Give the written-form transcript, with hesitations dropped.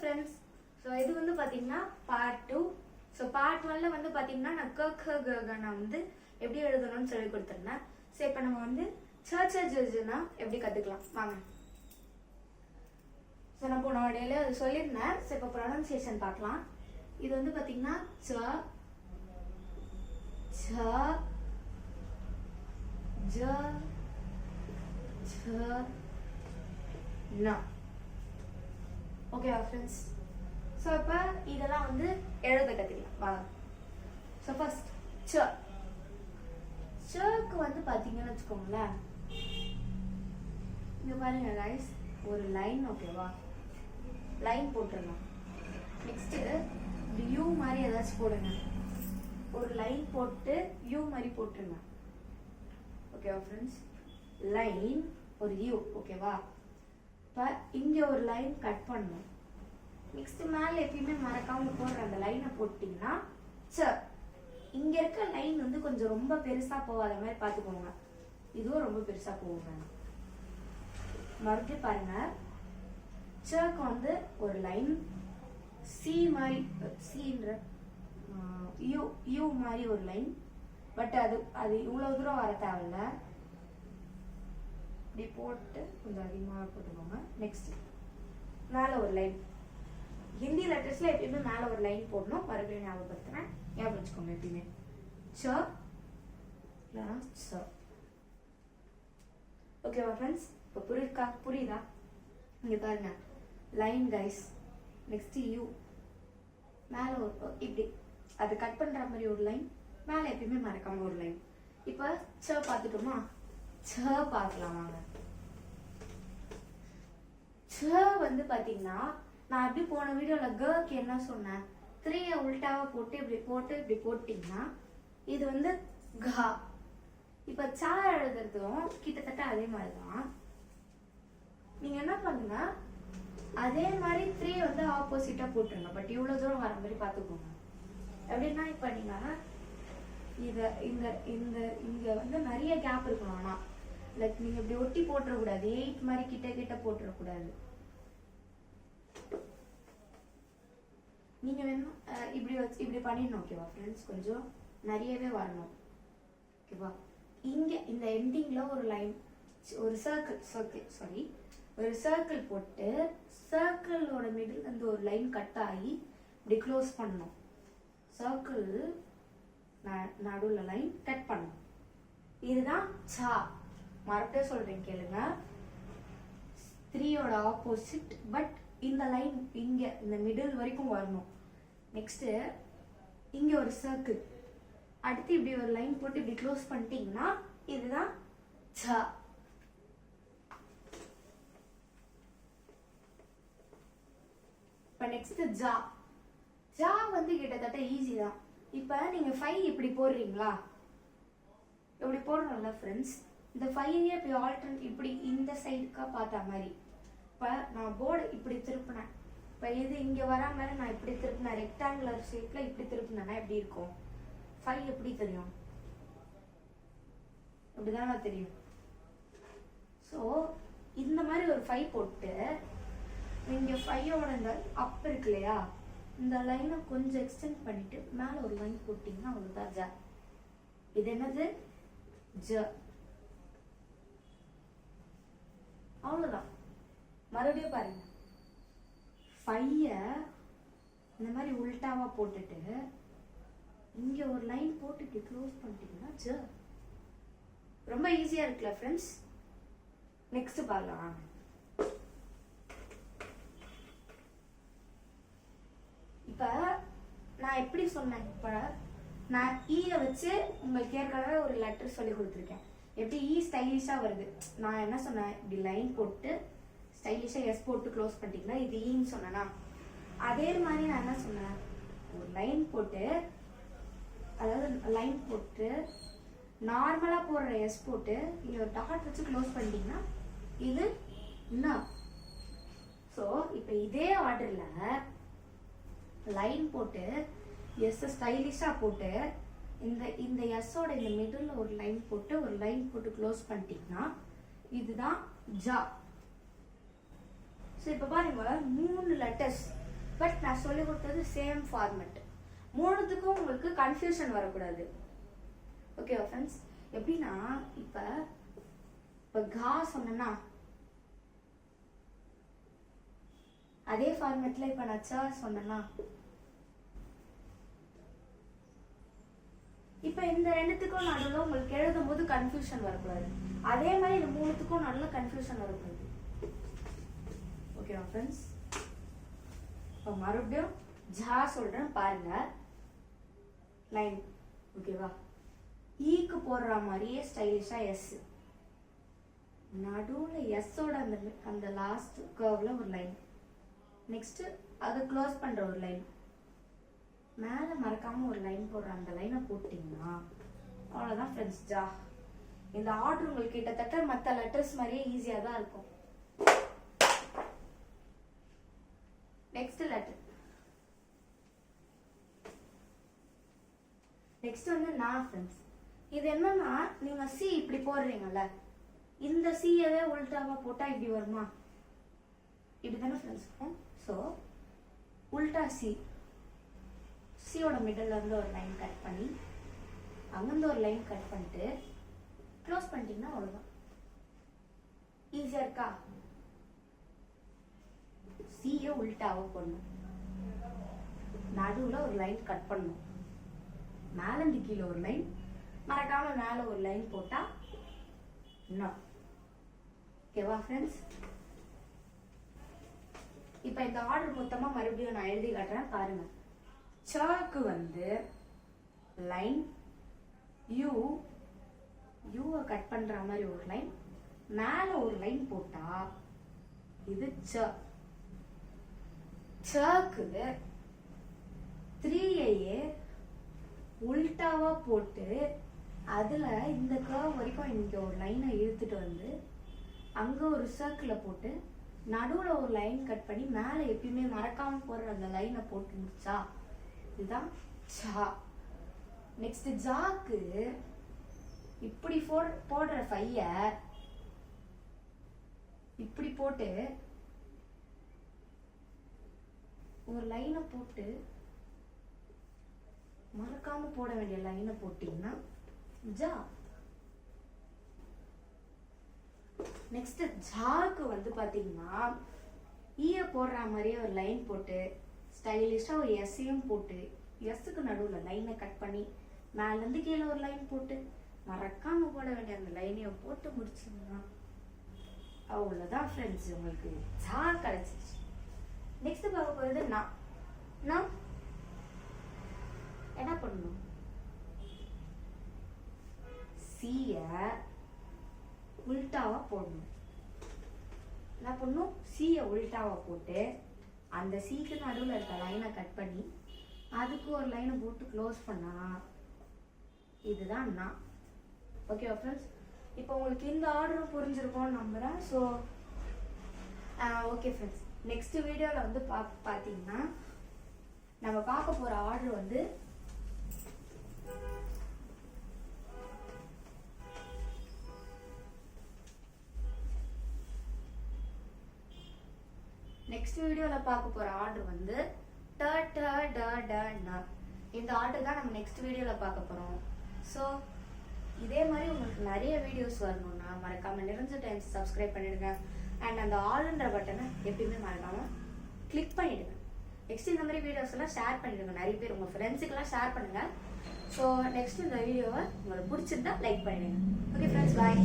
friends. So இது வந்து பாத்தீங்கன்னா part 2. So part 1ல வந்து பாத்தீங்கன்னா நான் க க க க நான் வந்து எப்படி எழுதணும்னு சொல்லி கொடுத்திருந்தேன். சோ இப்போ நம்ம வந்து சர்ச்சர்ஜர்ஜ்னா எப்படி கத்துக்கலாம் வாங்க. சோ நான் போன வீடியோல அது சொல்லிருந்தேன். சோ இப்போ pronunciation பார்க்கலாம். இது வந்து பாத்தீங்கன்னா ச ச ஜ ச ந. ஓகேவா ஃப்ரெண்ட்ஸ்? ஸோ இப்போ இதெல்லாம் வந்து எழுத கற்றுக்கலாம் வாங்க. ஸோ ஃபர்ஸ்ட் ச சக்கு வந்து பார்த்தீங்கன்னு வச்சுக்கோங்களேன், இங்கே பாருங்க கைஸ், ஒரு லைன். ஓகேவா, லைன் போட்டுடலாம். நெக்ஸ்ட்டு இப்படி யூ மாதிரி ஏதாச்சும் போடுங்க. ஒரு லைன் போட்டு யூ மாதிரி போட்டுருங்க. ஓகேவா ஃப்ரெண்ட்ஸ்? லைன் ஒரு யூ. ஓகேவா, இப்போ இங்கே ஒரு லைன் கட் பண்ணணும். நெக்ஸ்ட் மேலே எப்பயுமே மறக்காம போடுற அந்த லைனை போட்டிங்கன்னா ச. இங்க இருக்க லைன் வந்து கொஞ்சம் ரொம்ப பெருசா போகாத மாதிரி பார்த்துக்கோங்க. இதுவும் ரொம்ப பெருசா போகுங்க. மறுபடியும் பாருங்க, சக்கு வந்து ஒரு லைன் சி மாதிரி, சின்ற யூ யூ மாதிரி ஒரு லைன். பட் அது இவ்வளவு தூரம் வர தேவையில்ல. இப்படி போட்டு கொஞ்சம் அதிகமாக போட்டுக்கோங்க. நெக்ஸ்ட் மேலே ஒரு லைன். ஹிந்தி லெட்டர்ஸ்ல எப்பயுமே மேலே ஒரு லைன் போடணும். மறுபடியும் ஞாபகப்படுத்துறேன், ஞாபகம் வச்சுக்கோங்க எப்பயுமே. ச இல்லைனா ச. ஓகேவா ஃப்ரெண்ட்ஸ்? இப்போ புரியுதா? இங்கே பாருங்க, லைன் கைஸ். நெக்ஸ்ட் யூ மேலே ஒரு இப்படி அது கட் பண்ணுற மாதிரி ஒரு லைன். மேலே எப்பயுமே மறக்காம ஒரு லைன். இப்போ ச பார்த்துட்டோமா? ச பார்க்கலாம் வாங்க. ச வந்து பார்த்தீங்கன்னா நான் எப்படி போன வீடியோல கக்கு என்ன சொன்னேன், 3 உல்டாவை போட்டு இப்படி போட்டிங்கன்னா இது வந்து கா. இப்ப சா எழுதுறதும் கிட்டத்தட்ட அதே மாதிரிதான். நீங்க என்ன பண்ணுங்க, அதே மாதிரி 3 வந்து ஆப்போசிட்டா போட்டுருங்க. பட் இவ்வளவு தூரம் வர மாதிரி பாத்துக்கோங்க. எப்படின்னா இப்ப நீங்க இங்க வந்து நிறைய கேப் இருக்கணும். ஆனா லைக் நீங்க இப்படி ஒட்டி போட்டுறக்கூடாது. 8 மாதிரி கிட்ட போட்டுறக்கூடாது. நீங்க வேணும் இப்படி பண்ணிடணும். ஓகேவா ஃப்ரெண்ட்ஸ்? கொஞ்சம் நிறையவே வரணும். ஓகேவா? இங்க இந்த எண்டிங்ல ஒரு லைன், ஒரு சர்க்கிள் போட்டு சர்க்கிளோட மிடில் வந்து ஒரு லைன் கட் ஆகி இப்படி க்ளோஸ் பண்ணணும். சர்க்கிள் நடுவுல லைன் கட் பண்ணணும். இதுதான் சா. மறுபடியும் சொல்றேன் கேளுங்க. 3யோட ஆப்போசிட். பட் இந்த லைன் இங்க இந்த மிடில் வரைக்கும் வரணும். நெக்ஸ்ட் இங்க ஒரு சர்க்கிள், அடுத்து இப்படி ஒரு லைன் போட்டு இப்படி க்ளோஸ் பண்ணிட்டீங்கன்னா இதுதான் ச. இப்ப நெக்ஸ்ட் ஜா. ஜா வந்து கிட்டத்தட்ட ஈஸி தான். இப்ப நீங்க 5 இப்படி போடுறீங்களா, இப்படி போடுறோம்ல ஃப்ரெண்ட்ஸ், இந்த 5 இப்படி ஆல்டர்னேட் இப்படி இந்த சைடுக்கா பார்த்த மாதிரி. இப்போ நான் போர்டு இப்படி திருப்பினேன். இப்போ இது இங்கே வரா மாதிரி நான் இப்படி திருப்பினேன். ரெக்டாங்குலர் ஷேப்பில் இப்படி திருப்பினேன்னா எப்படி இருக்கும்? 5 எப்படி தெரியும்? இப்படிதான் நான் தெரியும். ஸோ இந்த மாதிரி ஒரு 5 போட்டு இங்கே 5யோட இந்த அப் இருக்கு இல்லையா, இந்த லைனை கொஞ்சம் எக்ஸ்டெண்ட் பண்ணிட்டு மேலே ஒரு லைன் போட்டிங்கன்னா அவ்வளோதான் ஜ. இது என்னது? ஜ. அவ்வளோதான். மறுபடியும் பாருங்க, 5 இந்த மாதிரி உல்டாவா போட்டுட்டு இங்க ஒரு லைன் போட்டு இப்படி க்ளோஸ் பண்ணிட்டீங்கன்னா ஜ. ரொம்ப ஈஸியா இருக்குல்ல ஃப்ரெண்ட்ஸ்? நெக்ஸ்ட் பார்க்கலாம். இப்ப நான் எப்படி சொன்னேன், இப்ப நான் ஈய வச்சு உங்களுக்கு ஏற்கனவே ஒரு லெட்டர் சொல்லி கொடுத்துருக்கேன். எப்படி ஈ ஸ்டைலிஷா வருது. நான் என்ன சொன்னேன், இப்படி லைன் போட்டு ஸ்டைலிஷா எஸ் போட்டு க்ளோஸ் பண்ணிட்டீங்கன்னா இது ஈன்னு சொன்னா, அதே மாதிரி நான் என்ன சொன்னேன், ஒரு லைன் போட்டு, அதாவது லைன் போட்டு நார்மலா போடுற எஸ் போட்டு இங்க ஒரு டாட் வச்சு க்ளோஸ் பண்ணிட்டீங்கன்னா இது ந. ஸோ இப்போ இதே ஆர்டர்ல லைன் போட்டு எஸ் ஸ்டைலிஷா போட்டு இந்த எஸ்ஸோட இந்த மிடில் ஒரு லைன் போட்டு க்ளோஸ் பண்ணிட்டீங்கன்னா இதுதான் ஜா. ஸோ இப்போ பாருங்க, 3 லெட்டர்ஸ் பட் நான் சொல்லி கொடுத்தது சேம் ஃபார்மேட். மூணுத்துக்கும் உங்களுக்கு கன்ஃபியூஷன் வரக்கூடாது. ஓகேவா ஃப்ரெண்ட்ஸ்? எப்படின்னா இப்போ கா சொன்னா அதே ஃபார்மேட்ல இப்போ நான் ச சொன்னா இப்போ இந்த ரெண்டுத்துக்கும் நடுவில் உங்களுக்கு எழுதும் போது கன்ஃபியூஷன் வரக்கூடாது. அதே மாதிரி இந்த மூணுத்துக்கும் நடுவில் கன்ஃபியூஷன் வரக்கூடாது. ஓகேவா ஃப்ரெண்ட்ஸ்? இப்போ மறுபடியும் ஜா சொல்றேன் பாருங்க. லைன் ஓகேவா? ஈக்கு போடுற மாதிரியே ஸ்டைலிஷா எஸ், நடுவில் எஸ்ஸோட அந்த லாஸ்ட் கர்வ்ல ஒரு லைன், நெக்ஸ்ட் அதை க்ளோஸ் பண்ற ஒரு லைன், மேலே மறக்காம ஒரு லைன் போடுற அந்த லைனை போட்டிங்கன்னா அவ்வளோதான் ஃப்ரெண்ட்ஸ் ஜா. இந்த ஆர்டர் உங்களுக்கு கிட்டத்தட்ட மற்ற லெட்டர்ஸ் மாதிரியே ஈஸியாக தான் இருக்கும். Next letter. நெக்ஸ்ட் வந்து நான் ஃப்ரெண்ட்ஸ். இது என்னன்னா நீங்க சி இப்படி போடுறீங்கல்ல, இந்த சியவே உல்டாவா போட்டா இப்படி வருமா? இப்படி தானே ஃப்ரெண்ட்ஸ் இருக்கும். ஸோ உல்டா சி, சியோட மிடில் இருந்து ஒரு லைன் கட் பண்ணி அங்கிருந்து ஒரு லைன் கட் பண்ணிட்டு க்ளோஸ் பண்ணிட்டீங்கன்னா அவ்வளோதான். ஈஸியா இருக்கா? சியை உல்டாவா போடணும், நடுவில் ஒரு லைன் கட் பண்ணணும், மேலேருந்து கீழே ஒரு லைன், மறக்காம மேலே ஒரு லைன் போட்டா இன்னும். ஓகேவா ஃப்ரெண்ட்ஸ்? இப்போ இந்த ஆர்டர் மொத்தமாக மறுபடியும் நான் எழுதி காட்டுறேன் பாருங்க. சக்கு வந்து லைன் யூ, யூவை கட் பண்ற மாதிரி ஒரு லைன், மேலே ஒரு லைன் போட்டா இது ச. சக்கு 3ஐயே உல்டாவா போட்டு அதுல இந்த கர்வ் வரைக்கும் இன்னைக்கு ஒரு லைனை இழுத்துட்டு வந்து அங்க ஒரு சர்க்கிளை போட்டு நடுவுல ஒரு லைன் கட் பண்ணி மேல எப்பயுமே மறக்காம போடுற அந்த லைனை போட்டு முடிச்சா இதுதான் ஜா. நெக்ஸ்ட் ஜாக்கு இப்படி போடுற ஃபைய இப்படி போட்டு ஒரு லைனை போட்டு மறக்காம போட வேண்டிய லைனை போட்டீங்கன்னா ஜா. நெக்ஸ்ட் ஜாக்கு வந்து பாத்தீங்கன்னா ஈய போடுற மாதிரியே ஒரு லைன் போட்டு ஸ்டைலிஷா ஒரு எஸ்ஸையும் போட்டு எஸ்ஸுக்கு நடுவுல லைனை கட் பண்ணி மேல இருந்து கீழே ஒரு லைன் போட்டு மறக்காம போட வேண்டிய அந்த லைனையும் போட்டு முடிச்சீங்கன்னா அவ்வளவுதான் ஃப்ரெண்ட்ஸ், உங்களுக்கு ஜா கிடைச்சிச்சு. நெக்ஸ்ட் பார்க்க போறது நான் என்ன பண்ணணும்? சிய உல்டாவா போடணும். என்ன பண்ணணும்? சிய உல்டாவா போட்டு அந்த சிக்கு நடுவில் இருக்க லைனை கட் பண்ணி அதுக்கு ஒரு லைனை போட்டு க்ளோஸ் பண்ணா இதுதான் நான். ஓகேவா ஃப்ரெண்ட்ஸ்? இப்போ உங்களுக்கு இந்த ஆர்டரும் புரிஞ்சிருக்கும்னு நம்புறேன். ஸோ ஓகே ஃப்ரெண்ட்ஸ், நெக்ஸ்ட் வீடியோவில் வந்து பார்த்தீங்கன்னா நம்ம பார்க்க போகிற ஆர்டர் வந்து நெக்ஸ்ட் வீடியோவில் பார்க்க போகிற ஆர்டர் வந்து ட ட ட ட ந. இந்த ஆர்டர் தான் நம்ம நெக்ஸ்ட் வீடியோவில் பார்க்க போகிறோம். ஸோ இதே மாதிரி உங்களுக்கு நிறைய வீடியோஸ் வரணும்னா மறக்காம நிறைஞ்ச டைம்ஸ் சப்ஸ்கிரைப் பண்ணிடுங்க. அண்ட் அந்த ஆல்ன்ற பட்டனை எப்பயுமே மறக்காம கிளிக் பண்ணிடுங்க. நெக்ஸ்ட் இந்த மாதிரி வீடியோஸ் எல்லாம் ஷேர் பண்ணிடுங்க. நிறைய பேர் உங்கள் ஃப்ரெண்ட்ஸுக்கெல்லாம் ஷேர் பண்ணுங்க. ஸோ நெக்ஸ்ட் இந்த வீடியோவை உங்களுக்கு பிடிச்சிருந்தா லைக் பண்ணிடுங்க. ஓகே ஃப்ரெண்ட்ஸ், பாய்.